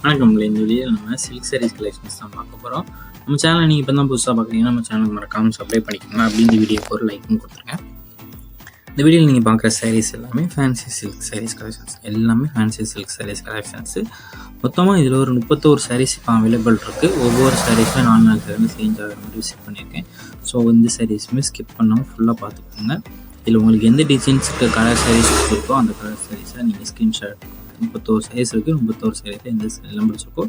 வணக்கம். இந்த வீடியோவில் நம்ம சில்க் சாரீஸ் கலெக்ஷன்ஸ் தான் பார்க்க போகிறோம். நம்ம சேனலை நீங்கள் இப்போ தான் புதுசாக பார்க்குறீங்கன்னா நம்ம சேனலுக்கு மறக்காமல் சப்ஸ்கிரைப் பண்ணிக்கோங்க. அப்படி இந்த வீடியோக்கு ஒரு லைக்கும் கொடுத்துருங்க. இந்த வீடியோவில் நீங்கள் பார்க்குற சாரீஸ் எல்லாமே ஃபேன்சி சில்க் சாரீஸ் கலெக்ஷன்ஸ், எல்லாமே ஃபேன்சி சில்க் சாரீஸ் கலெக்ஷன்ஸு. மொத்தமாக இதில் ஒரு 31 சாரீஸ் இப்போ அவைலபிள் இருக்குது. ஒவ்வொரு சாரீஸுமே 4 சாரீஸ் சேஞ்ச் ஆகிற மாதிரி விசிட் பண்ணியிருக்கேன். ஸோ இந்த சாரீஸுமே ஸ்கிப் பண்ணாமல் ஃபுல்லாக பார்த்துக்கோங்க. இதில் உங்களுக்கு எந்த டிசைன்ஸுக்கு கலர் சாரீஸ் இருக்கோ அந்த கலர் சாரீஸை நீங்கள் ஸ்க்ரீன்ஷாட் 31 சாரீஸ் இருக்குது. 31 சாரீஸில் எந்த சாரீலாம் பிடிச்சிருக்கோ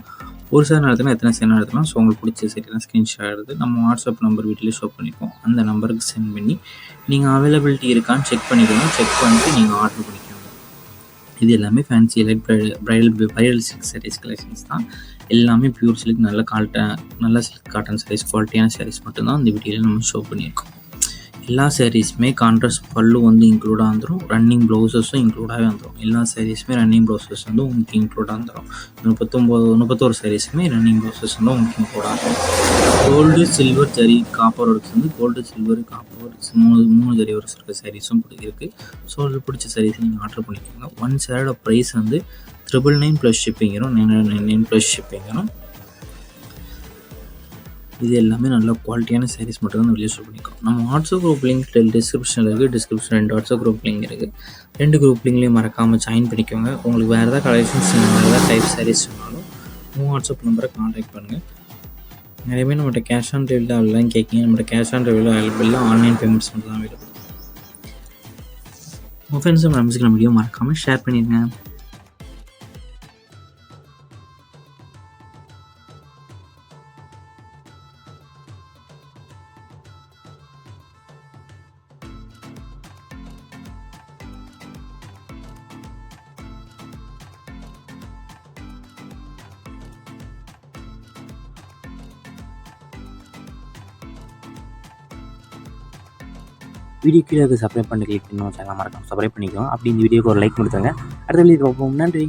ஒரு சாரி நடத்தினா எத்தனை சாரி நடத்தலாம். ஸோ உங்களுக்கு பிடிச்ச சாரீலாம் ஸ்க்ரீன்ஷாட் எடுத்து நம்ம வாட்ஸ்அப் நம்பர் வீட்டிலே ஷோ பண்ணிப்போம். அந்த நம்பருக்கு சென்ட் பண்ணி நீங்கள் அவைலபிலிட்டி இருக்கான்னு செக் பண்ணிக்கணும். செக் பண்ணிட்டு நீங்கள் ஆர்டர் பண்ணிக்கோங்க. இது எல்லாமே fancy light bridal silk saris collections தான். எல்லாமே பியூர் சில்க், நல்ல சில்க் காட்டன் சாரீஸ், குவாலிட்டியான சாரீஸ் மட்டும்தான் இந்த வீடியோவில் நம்ம ஷோ பண்ணியிருக்கோம். எல்லா சாரீஸுமே கான்ட்ராஸ்ட் பல்லு வந்து இன்க்ளூடாக வந்துடும். ரன்னிங் ப்ளவுசஸும் இன்க்ளூடாகவே வந்துடும். எல்லா சாரீஸுமே ரன்னிங் ப்ளவுசஸ் வந்து உங்களுக்கு இன்க்ளூடாக வந்துடும். 31 சாரீஸுமே ரன்னிங் ப்ளவுசஸ் வந்து உங்களுக்கு இன்க்ளூடாக இருக்கும். Gold, silver, zari, copper works வந்து கோல்டு, சில்வர், காப்பர் ஒர்க்ஸ் மூணு ஜரி ஒர்க்ஸ் இருக்க சாரீஸும் இருக்குது. ஸோ அது பிடிச்ச சாரீஸ் நீங்கள் ஆர்டர் பண்ணிக்கோங்க. ஒன் சாரோட ப்ரைஸ் வந்து 999 ப்ளஸ் ஷிப்பிங் வரும். 999 ப்ளஸ் ஷிப்பிங் வரும். இது எல்லாமே நல்ல குவாலிட்டியான சாரீஸ் மட்டும் தான் வெளியே ஷோ பண்ணிக்கோம். நம்ம வாட்ஸ்அப் குரூப் லிங்க் டிஸ்கிரிப்ஷனில் இருக்குது. டிஸ்கிரிப்ஷன் 2 வாட்ஸ்அப் குரூப் லிங்க் இருக்குது. 2 குரூப் லிங்க்லேயும் மறக்காமல் ஜாயின் பண்ணிக்கோங்க. உங்களுக்கு வேறு ஏதாவது கலெக்ஷன்ஸ், வேறு ஏதாவது டைப் சாரீஸ் சொன்னாலும் உங்கள் வாட்ஸ்அப் நம்பரை கான்டாக்ட் பண்ணுங்கள். நிறைய பேர் நம்மகிட்ட கேஷ் ஆன் டெலிவரி தான் அவைலபிளாக கேட்கிங்க. நம்மகிட்ட cash on delivery available, online payments மட்டும் தான் அவைலபிள். உங்கள் ஃப்ரெண்ட்ஸ் அண்ட் ஃபேமிலிஸ்க்கு நம்ம வீடியோ மறக்காமல் ஷேர் பண்ணிடுங்க. வீடியோ கீழே சப்ஸ்கிரைப் பண்ணி கிளிக் பண்ணணும். சேனல் மறக்காம சப்ஸ்கிரைப் பண்ணிக்கோங்க. அப்படி இந்த வீடியோக்கு ஒரு லைக் கொடுத்துருங்க. அடுத்த வீடியோ பார்ப்போம். நன்றி.